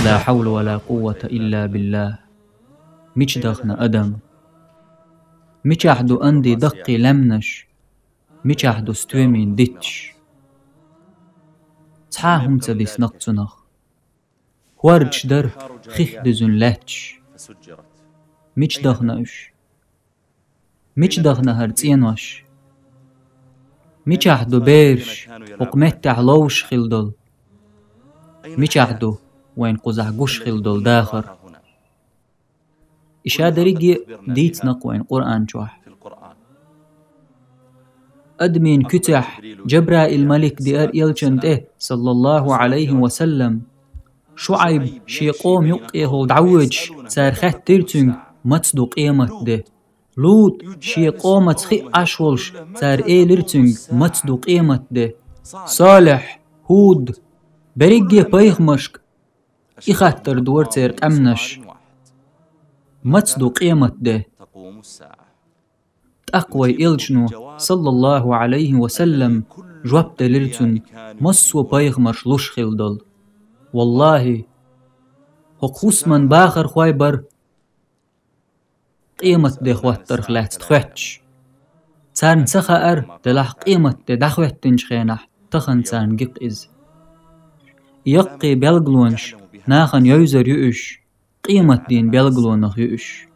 لا حول ولا قوة إلا بالله. مش دخنا أدم مش عهدو أندي دقي لمنش مش عهدو ستومين ديتش تحاهم تديس نقصنخ ورج در خيخ دزن لاتش مش دخناش مش دخنا هرتينوش مش عهدو بيرش وقمت علوش خلدل مش عهدو وين قزعقوش خلدل داخر إشادريجي ديت نقوين قرآن شوح أدمين كتح جبرائيل الملك ديار إلجنده صلى الله عليه وسلم شعيب شي قوم يقيه دعوج سار خات ترتنج متصدو قيمت ده لوط شي قوم تخي أشولش سار لرتنج متصدو قيمت ده صالح هود بريجي بايغمشك إخاتر دور تير أمنش متصدو قيمت ده أقوى إلجنو صلى الله عليه وسلم جواب دلرتن مصو بايغمش لوش خلدل والله هقوس من باخر خوايبر قيمت ده خواتر خلات تخواتش تان سخائر دلح قيمت ده دخوات تنشخينح تخن تان جيق إز يقي بلغلونش ناخن يوزر يؤش قيمت دين بلغلونخ يؤش